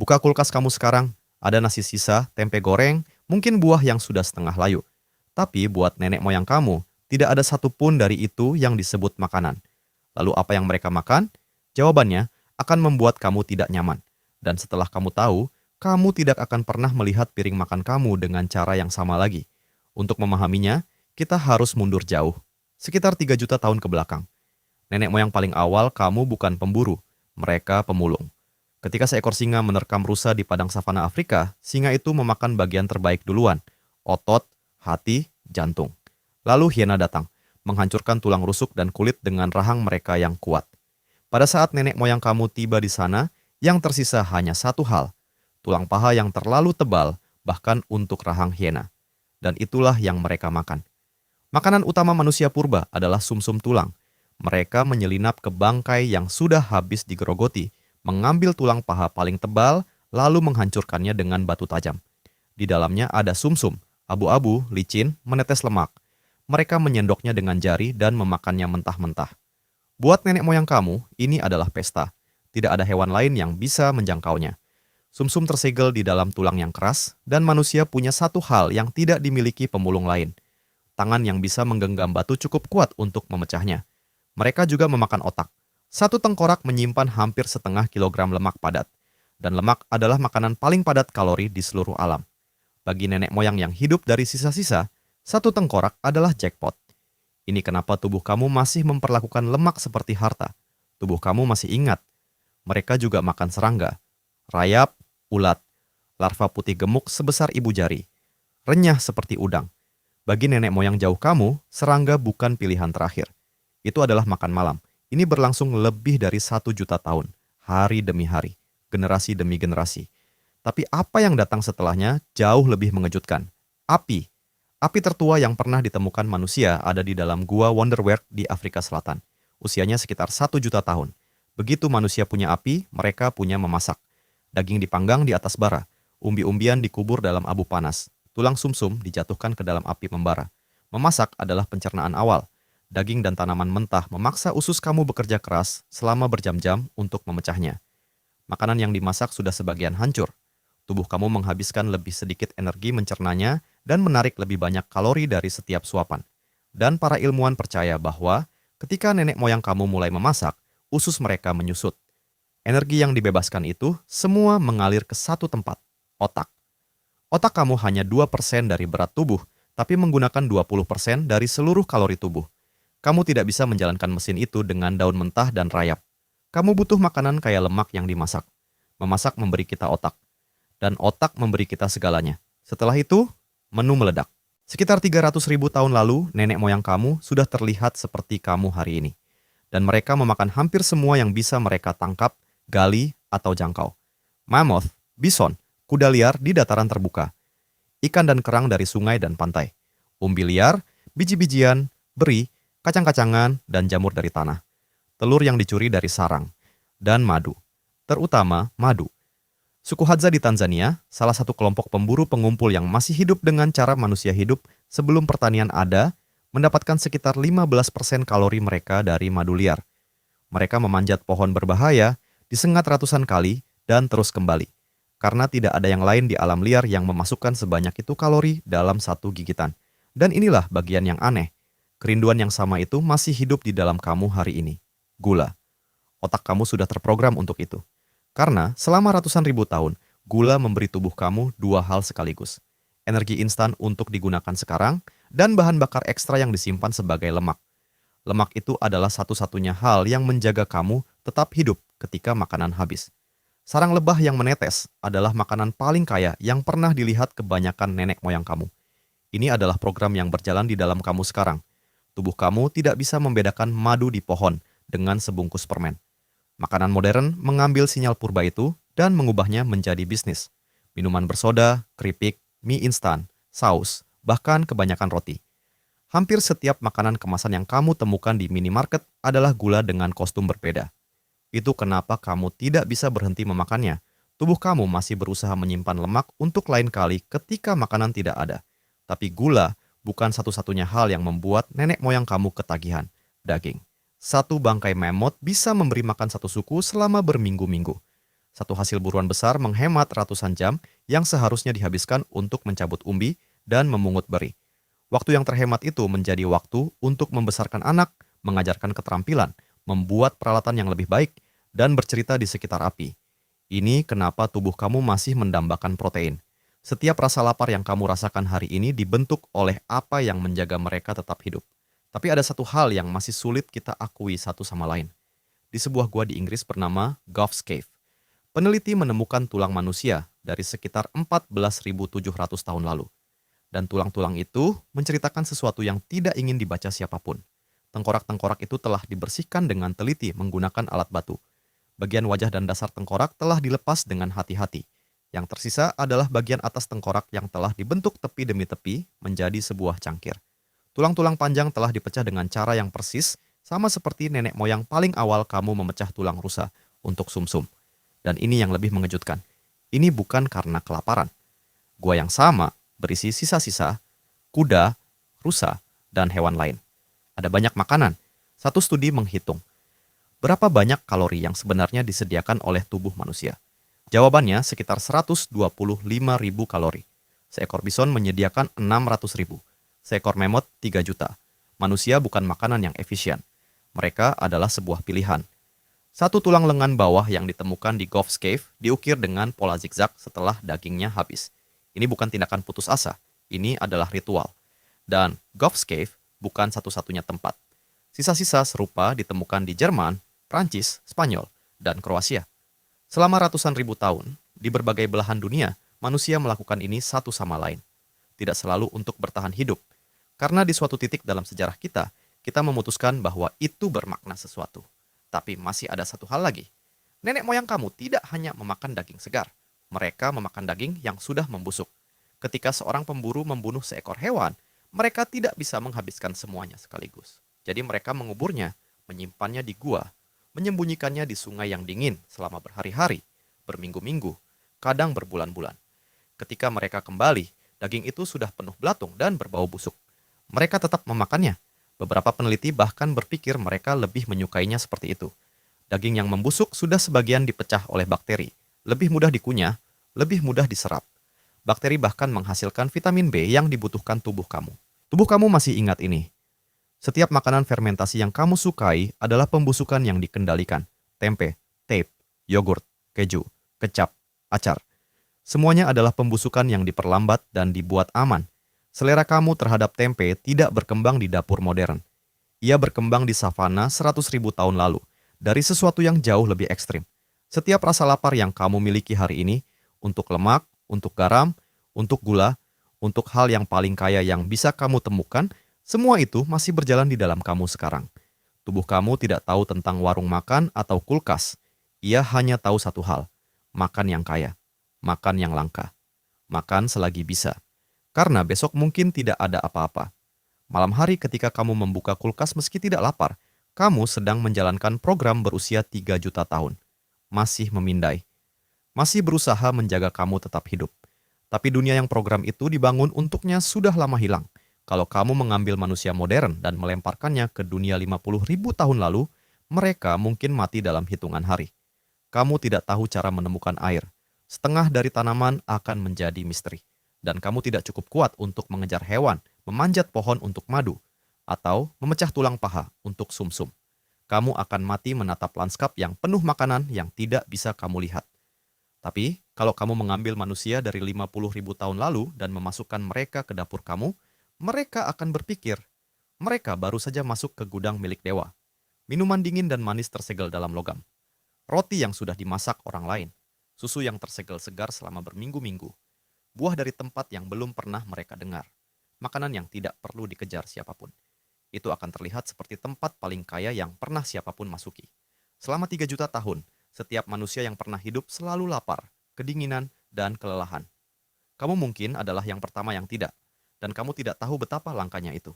Buka kulkas kamu sekarang, ada nasi sisa, tempe goreng, mungkin buah yang sudah setengah layu. Tapi buat nenek moyang kamu, tidak ada satupun dari itu yang disebut makanan. Lalu apa yang mereka makan? Jawabannya akan membuat kamu tidak nyaman. Dan setelah kamu tahu, kamu tidak akan pernah melihat piring makan kamu dengan cara yang sama lagi. Untuk memahaminya, kita harus mundur jauh, sekitar 3 juta tahun ke belakang. Nenek moyang paling awal kamu bukan pemburu, mereka pemulung. Ketika seekor singa menerkam rusa di padang savana Afrika, singa itu memakan bagian terbaik duluan, otot, hati, jantung. Lalu hiena datang, menghancurkan tulang rusuk dan kulit dengan rahang mereka yang kuat. Pada saat nenek moyang kamu tiba di sana, yang tersisa hanya satu hal, tulang paha yang terlalu tebal, bahkan untuk rahang hiena. Dan itulah yang mereka makan. Makanan utama manusia purba adalah sumsum tulang. Mereka menyelinap ke bangkai yang sudah habis digerogoti, mengambil tulang paha paling tebal, lalu menghancurkannya dengan batu tajam. Di dalamnya ada sumsum, abu-abu, licin, menetes lemak. Mereka menyendoknya dengan jari dan memakannya mentah-mentah. Buat nenek moyang kamu, ini adalah pesta. Tidak ada hewan lain yang bisa menjangkaunya. Sumsum tersegel di dalam tulang yang keras, dan manusia punya satu hal yang tidak dimiliki pemulung lain. Tangan yang bisa menggenggam batu cukup kuat untuk memecahnya. Mereka juga memakan otak. Satu tengkorak menyimpan hampir setengah kilogram lemak padat. Dan lemak adalah makanan paling padat kalori di seluruh alam. Bagi nenek moyang yang hidup dari sisa-sisa, satu tengkorak adalah jackpot. Ini kenapa tubuh kamu masih memperlakukan lemak seperti harta. Tubuh kamu masih ingat. Mereka juga makan serangga, rayap, ulat, larva putih gemuk sebesar ibu jari, renyah seperti udang. Bagi nenek moyang jauh kamu, serangga bukan pilihan terakhir. Itu adalah makan malam. Ini berlangsung lebih dari 1 juta tahun, hari demi hari, generasi demi generasi. Tapi apa yang datang setelahnya jauh lebih mengejutkan. Api. Api tertua yang pernah ditemukan manusia ada di dalam gua Wonderwerk di Afrika Selatan. Usianya sekitar 1 juta tahun. Begitu manusia punya api, mereka punya memasak. Daging dipanggang di atas bara. Umbi-umbian dikubur dalam abu panas. Tulang sumsum dijatuhkan ke dalam api membara. Memasak adalah pencernaan awal. Daging dan tanaman mentah memaksa usus kamu bekerja keras selama berjam-jam untuk memecahnya. Makanan yang dimasak sudah sebagian hancur. Tubuh kamu menghabiskan lebih sedikit energi mencernanya dan menarik lebih banyak kalori dari setiap suapan. Dan para ilmuwan percaya bahwa ketika nenek moyang kamu mulai memasak, usus mereka menyusut. Energi yang dibebaskan itu semua mengalir ke satu tempat, otak. Otak kamu hanya 2% dari berat tubuh, tapi menggunakan 20% dari seluruh kalori tubuh. Kamu tidak bisa menjalankan mesin itu dengan daun mentah dan rayap. Kamu butuh makanan kayak lemak yang dimasak. Memasak memberi kita otak. Dan otak memberi kita segalanya. Setelah itu, menu meledak. Sekitar 300.000 tahun lalu, nenek moyang kamu sudah terlihat seperti kamu hari ini. Dan mereka memakan hampir semua yang bisa mereka tangkap, gali, atau jangkau. Mammoth, bison, kuda liar di dataran terbuka. Ikan dan kerang dari sungai dan pantai. Umbi liar, biji-bijian, beri, kacang-kacangan, dan jamur dari tanah. Telur yang dicuri dari sarang. Dan madu. Terutama madu. Suku Hadza di Tanzania, salah satu kelompok pemburu pengumpul yang masih hidup dengan cara manusia hidup sebelum pertanian ada, mendapatkan sekitar 15% kalori mereka dari madu liar. Mereka memanjat pohon berbahaya, disengat ratusan kali, dan terus kembali. Karena tidak ada yang lain di alam liar yang memasukkan sebanyak itu kalori dalam satu gigitan. Dan inilah bagian yang aneh. Kerinduan yang sama itu masih hidup di dalam kamu hari ini. Gula. Otak kamu sudah terprogram untuk itu. Karena selama ratusan ribu tahun, gula memberi tubuh kamu dua hal sekaligus. Energi instan untuk digunakan sekarang, dan bahan bakar ekstra yang disimpan sebagai lemak. Lemak itu adalah satu-satunya hal yang menjaga kamu tetap hidup ketika makanan habis. Sarang lebah yang menetes adalah makanan paling kaya yang pernah dilihat kebanyakan nenek moyang kamu. Ini adalah program yang berjalan di dalam kamu sekarang. Tubuh kamu tidak bisa membedakan madu di pohon dengan sebungkus permen. Makanan modern mengambil sinyal purba itu dan mengubahnya menjadi bisnis. Minuman bersoda, keripik, mie instan, saus, bahkan kebanyakan roti. Hampir setiap makanan kemasan yang kamu temukan di minimarket adalah gula dengan kostum berbeda. Itu kenapa kamu tidak bisa berhenti memakannya. Tubuh kamu masih berusaha menyimpan lemak untuk lain kali ketika makanan tidak ada. Tapi gula bukan satu-satunya hal yang membuat nenek moyang kamu ketagihan. Daging. Satu bangkai mammoth bisa memberi makan satu suku selama berminggu-minggu. Satu hasil buruan besar menghemat ratusan jam yang seharusnya dihabiskan untuk mencabut umbi dan memungut beri. Waktu yang terhemat itu menjadi waktu untuk membesarkan anak, mengajarkan keterampilan, membuat peralatan yang lebih baik, dan bercerita di sekitar api. Ini kenapa tubuh kamu masih mendambakan protein. Setiap rasa lapar yang kamu rasakan hari ini dibentuk oleh apa yang menjaga mereka tetap hidup. Tapi ada satu hal yang masih sulit kita akui satu sama lain. Di sebuah gua di Inggris bernama Gough's Cave, peneliti menemukan tulang manusia dari sekitar 14.700 tahun lalu. Dan tulang-tulang itu menceritakan sesuatu yang tidak ingin dibaca siapapun. Tengkorak-tengkorak itu telah dibersihkan dengan teliti menggunakan alat batu. Bagian wajah dan dasar tengkorak telah dilepas dengan hati-hati. Yang tersisa adalah bagian atas tengkorak yang telah dibentuk tepi demi tepi menjadi sebuah cangkir. Tulang-tulang panjang telah dipecah dengan cara yang persis, sama seperti nenek moyang paling awal kamu memecah tulang rusa untuk sumsum. Dan ini yang lebih mengejutkan. Ini bukan karena kelaparan. Gua yang sama berisi sisa-sisa, kuda, rusa, dan hewan lain. Ada banyak makanan. Satu studi menghitung berapa banyak kalori yang sebenarnya disediakan oleh tubuh manusia. Jawabannya sekitar 125.000 kalori. Seekor bison menyediakan 600.000. Seekor memot 3 juta. Manusia bukan makanan yang efisien. Mereka adalah sebuah pilihan. Satu tulang lengan bawah yang ditemukan di Gough's Cave diukir dengan pola zigzag setelah dagingnya habis. Ini bukan tindakan putus asa, ini adalah ritual. Dan Gough's Cave bukan satu-satunya tempat. Sisa-sisa serupa ditemukan di Jerman, Prancis, Spanyol, dan Kroasia. Selama ratusan ribu tahun, di berbagai belahan dunia, manusia melakukan ini satu sama lain. Tidak selalu untuk bertahan hidup. Karena di suatu titik dalam sejarah kita, kita memutuskan bahwa itu bermakna sesuatu. Tapi masih ada satu hal lagi. Nenek moyang kamu tidak hanya memakan daging segar. Mereka memakan daging yang sudah membusuk. Ketika seorang pemburu membunuh seekor hewan, mereka tidak bisa menghabiskan semuanya sekaligus. Jadi mereka menguburnya, menyimpannya di gua, menyembunyikannya di sungai yang dingin selama berhari-hari, berminggu-minggu, kadang berbulan-bulan. Ketika mereka kembali, daging itu sudah penuh belatung dan berbau busuk. Mereka tetap memakannya. Beberapa peneliti bahkan berpikir mereka lebih menyukainya seperti itu. Daging yang membusuk sudah sebagian dipecah oleh bakteri, lebih mudah dikunyah, lebih mudah diserap. Bakteri bahkan menghasilkan vitamin B yang dibutuhkan tubuh kamu. Tubuh kamu masih ingat ini. Setiap makanan fermentasi yang kamu sukai adalah pembusukan yang dikendalikan. Tempe, tape, yogurt, keju, kecap, acar. Semuanya adalah pembusukan yang diperlambat dan dibuat aman. Selera kamu terhadap tempe tidak berkembang di dapur modern. Ia berkembang di savana 100.000 tahun lalu, dari sesuatu yang jauh lebih ekstrim. Setiap rasa lapar yang kamu miliki hari ini, untuk lemak, untuk garam, untuk gula, untuk hal yang paling kaya yang bisa kamu temukan, semua itu masih berjalan di dalam kamu sekarang. Tubuh kamu tidak tahu tentang warung makan atau kulkas. Ia hanya tahu satu hal, makan yang kaya, makan yang langka, makan selagi bisa. Karena besok mungkin tidak ada apa-apa. Malam hari ketika kamu membuka kulkas meski tidak lapar, kamu sedang menjalankan program berusia 3 juta tahun. Masih memindai. Masih berusaha menjaga kamu tetap hidup. Tapi dunia yang program itu dibangun untuknya sudah lama hilang. Kalau kamu mengambil manusia modern dan melemparkannya ke dunia 50.000 tahun lalu, mereka mungkin mati dalam hitungan hari. Kamu tidak tahu cara menemukan air. Setengah dari tanaman akan menjadi misteri. Dan kamu tidak cukup kuat untuk mengejar hewan, memanjat pohon untuk madu, atau memecah tulang paha untuk sumsum. Kamu akan mati menatap lanskap yang penuh makanan yang tidak bisa kamu lihat. Tapi, kalau kamu mengambil manusia dari 50.000 tahun lalu dan memasukkan mereka ke dapur kamu, mereka akan berpikir, mereka baru saja masuk ke gudang milik dewa. Minuman dingin dan manis tersegel dalam logam. Roti yang sudah dimasak orang lain. Susu yang tersegel segar selama berminggu-minggu. Buah dari tempat yang belum pernah mereka dengar. Makanan yang tidak perlu dikejar siapapun. Itu akan terlihat seperti tempat paling kaya yang pernah siapapun masuki. Selama 3 juta tahun, setiap manusia yang pernah hidup selalu lapar, kedinginan, dan kelelahan. Kamu mungkin adalah yang pertama yang tidak, dan kamu tidak tahu betapa langkanya itu.